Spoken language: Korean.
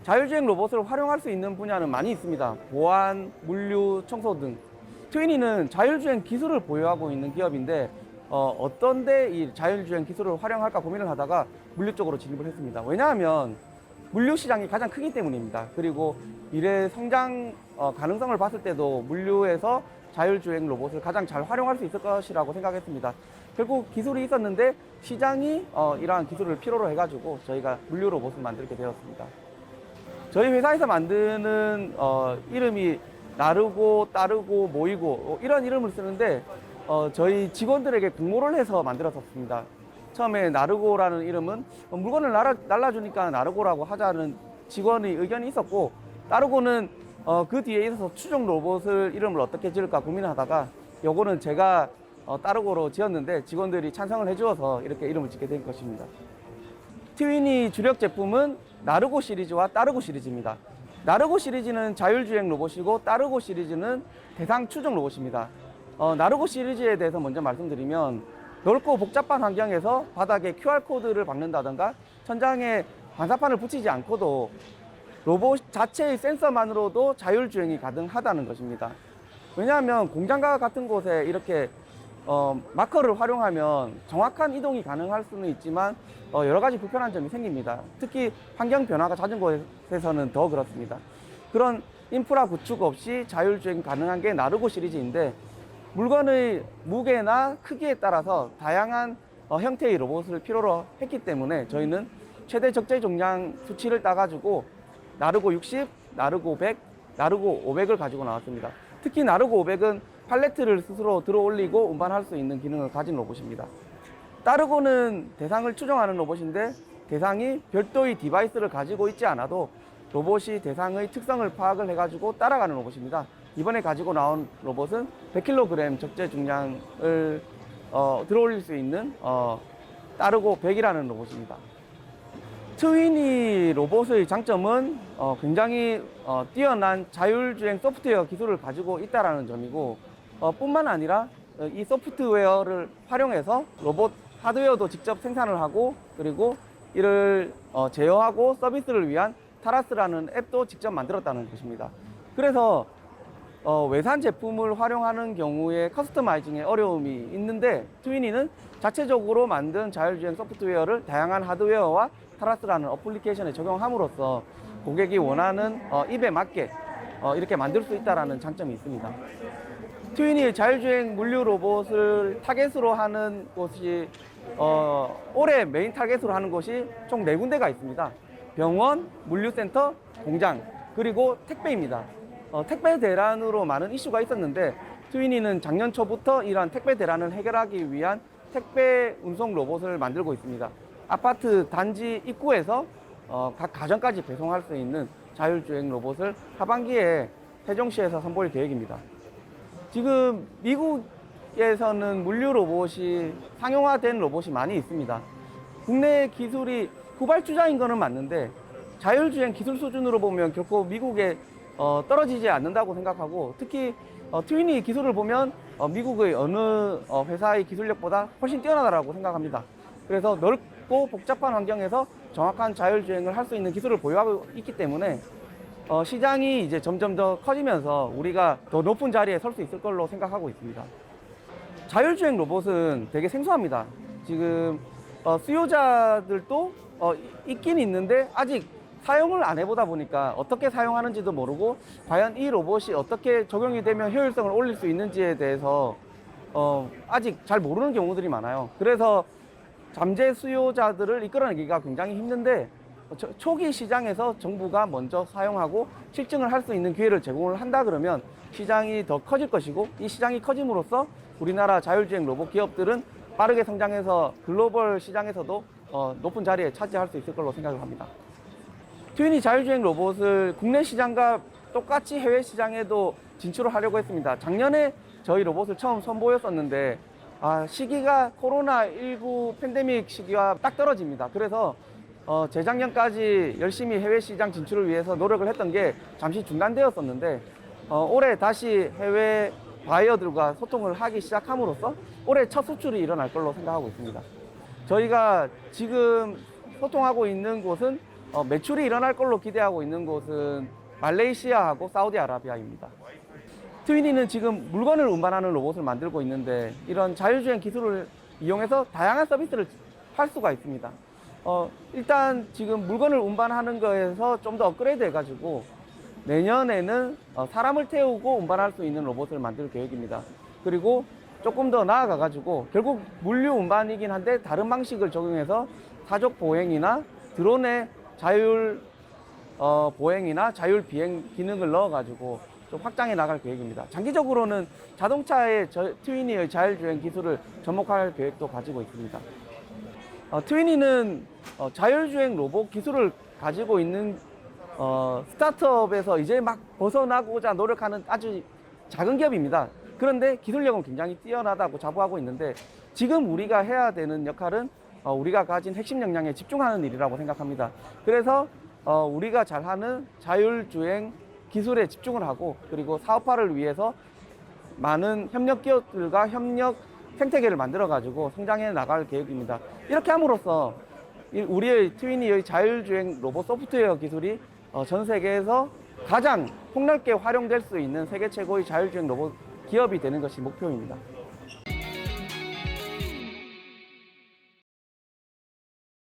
자율주행 로봇을 활용할 수 있는 분야는 많이 있습니다. 보안, 물류, 청소 등. 트위니는 자율주행 기술을 보유하고 있는 기업인데 어떤 데 이 자율주행 기술을 활용할까 고민을 하다가 물류 쪽으로 진입을 했습니다. 왜냐하면 물류 시장이 가장 크기 때문입니다. 그리고 미래 성장 가능성을 봤을 때도 물류에서 자율주행 로봇을 가장 잘 활용할 수 있을 것이라고 생각했습니다. 결국 기술이 있었는데 시장이 이러한 기술을 필요로 해가지고 저희가 물류 로봇을 만들게 되었습니다. 저희 회사에서 만드는 이름이 나르고, 따르고, 모이고 이런 이름을 쓰는데 저희 직원들에게 공모를 해서 만들었었습니다. 처음에 나르고라는 이름은 물건을 날라주니까 나르고라고 하자는 직원의 의견이 있었고, 따르고는 그 뒤에 있어서 추종 로봇을 이름을 어떻게 지을까 고민하다가 요거는 제가 따르고로 지었는데 직원들이 찬성을 해주어서 이렇게 이름을 짓게 된 것입니다. 트위니 주력 제품은 나르고 시리즈와 따르고 시리즈입니다. 나르고 시리즈는 자율주행 로봇이고 따르고 시리즈는 대상 추종 로봇입니다. 나르고 시리즈에 대해서 먼저 말씀드리면 넓고 복잡한 환경에서 바닥에 QR코드를 박는다던가 천장에 반사판을 붙이지 않고도 로봇 자체의 센서만으로도 자율주행이 가능하다는 것입니다. 왜냐하면 공장과 같은 곳에 이렇게 마커를 활용하면 정확한 이동이 가능할 수는 있지만 여러 가지 불편한 점이 생깁니다. 특히 환경 변화가 잦은 곳에서는 더 그렇습니다. 그런 인프라 구축 없이 자율주행 가능한 게 나르고 시리즈인데 물건의 무게나 크기에 따라서 다양한 형태의 로봇을 필요로 했기 때문에 저희는 최대 적재重량 수치를 따가지고 나르고 60, 나르고 100, 나르고 500을 가지고 나왔습니다. 특히 나르고 500은 팔레트를 스스로 들어 올리고 운반할 수 있는 기능을 가진 로봇입니다. 따르고는 대상을 추종하는 로봇인데 대상이 별도의 디바이스를 가지고 있지 않아도 로봇이 대상의 특성을 파악을 해가지고 따라가는 로봇입니다. 이번에 가지고 나온 로봇은 100kg 적재 중량을 들어 올릴 수 있는 따르고 100이라는 로봇입니다. 트위니 로봇의 장점은 굉장히 뛰어난 자율주행 소프트웨어 기술을 가지고 있다는 점이고 뿐만 아니라 이 소프트웨어를 활용해서 로봇 하드웨어도 직접 생산을 하고 그리고 이를 제어하고 서비스를 위한 타라스라는 앱도 직접 만들었다는 것입니다. 그래서 외산 제품을 활용하는 경우에 커스터마이징에 어려움이 있는데 트위니는 자체적으로 만든 자율주행 소프트웨어를 다양한 하드웨어와 타라스라는 어플리케이션에 적용함으로써 고객이 원하는 입에 맞게 이렇게 만들 수 있다는 장점이 있습니다. 트위니 자율주행 물류 로봇을 타겟으로 하는 곳이 올해 메인 타겟으로 하는 곳이 총 4군데가 있습니다. 병원, 물류센터, 공장, 그리고 택배입니다. 택배 대란으로 많은 이슈가 있었는데 트위니는 작년 초부터 이러한 택배 대란을 해결하기 위한 택배 운송 로봇을 만들고 있습니다. 아파트 단지 입구에서 각 가정까지 배송할 수 있는 자율주행 로봇을 하반기에 세종시에서 선보일 계획입니다. 지금 미국에서는 물류 로봇이 상용화된 로봇이 많이 있습니다. 국내 기술이 후발주자인 거는 맞는데 자율주행 기술 수준으로 보면 결코 미국에 떨어지지 않는다고 생각하고 특히 트위니 기술을 보면 미국의 어느 회사의 기술력보다 훨씬 뛰어나다고 생각합니다. 그래서 넓고 복잡한 환경에서 정확한 자율주행을 할 수 있는 기술을 보유하고 있기 때문에 시장이 이제 점점 더 커지면서 우리가 더 높은 자리에 설 수 있을 걸로 생각하고 있습니다. 자율주행 로봇은 되게 생소합니다. 지금 수요자들도 있긴 있는데 아직 사용을 안 해보다 보니까 어떻게 사용하는지도 모르고 과연 이 로봇이 어떻게 적용이 되면 효율성을 올릴 수 있는지에 대해서 아직 잘 모르는 경우들이 많아요. 그래서 잠재 수요자들을 이끌어내기가 굉장히 힘든데 초기 시장에서 정부가 먼저 사용하고 실증을 할 수 있는 기회를 제공을 한다 그러면 시장이 더 커질 것이고 이 시장이 커짐으로써 우리나라 자율주행 로봇 기업들은 빠르게 성장해서 글로벌 시장에서도 높은 자리에 차지할 수 있을 걸로 생각을 합니다. 트위니 자율주행 로봇을 국내 시장과 똑같이 해외 시장에도 진출을 하려고 했습니다. 작년에 저희 로봇을 처음 선보였었는데 시기가 코로나19 팬데믹 시기와 딱 떨어집니다. 그래서 재작년까지 열심히 해외 시장 진출을 위해서 노력을 했던 게 잠시 중단되었었는데 올해 다시 해외 바이어들과 소통을 하기 시작함으로써 올해 첫 수출이 일어날 걸로 생각하고 있습니다. 저희가 지금 소통하고 있는 곳은 매출이 일어날 걸로 기대하고 있는 곳은 말레이시아하고 사우디아라비아입니다. 트위니는 지금 물건을 운반하는 로봇을 만들고 있는데 이런 자율주행 기술을 이용해서 다양한 서비스를 할 수가 있습니다. 일단 지금 물건을 운반하는 거에서 좀 더 업그레이드 해가지고 내년에는 사람을 태우고 운반할 수 있는 로봇을 만들 계획입니다. 그리고 조금 더 나아가가지고 결국 물류 운반이긴 한데 다른 방식을 적용해서 사족 보행이나 드론의 자율 보행이나 자율 비행 기능을 넣어가지고 좀 확장해 나갈 계획입니다. 장기적으로는 자동차의 트위니의 자율주행 기술을 접목할 계획도 가지고 있습니다. 트위니는 자율주행 로봇 기술을 가지고 있는 스타트업에서 이제 막 벗어나고자 노력하는 아주 작은 기업입니다. 그런데 기술력은 굉장히 뛰어나다고 자부하고 있는데 지금 우리가 해야 되는 역할은 우리가 가진 핵심 역량에 집중하는 일이라고 생각합니다. 그래서 우리가 잘하는 자율주행 기술에 집중을 하고 그리고 사업화를 위해서 많은 협력 기업들과 협력 생태계를 만들어 가지고 성장해 나갈 계획입니다. 이렇게 함으로써 우리의 트위니의 자율주행 로봇 소프트웨어 기술이 전 세계에서 가장 폭넓게 활용될 수 있는 세계 최고의 자율주행 로봇 기업이 되는 것이 목표입니다.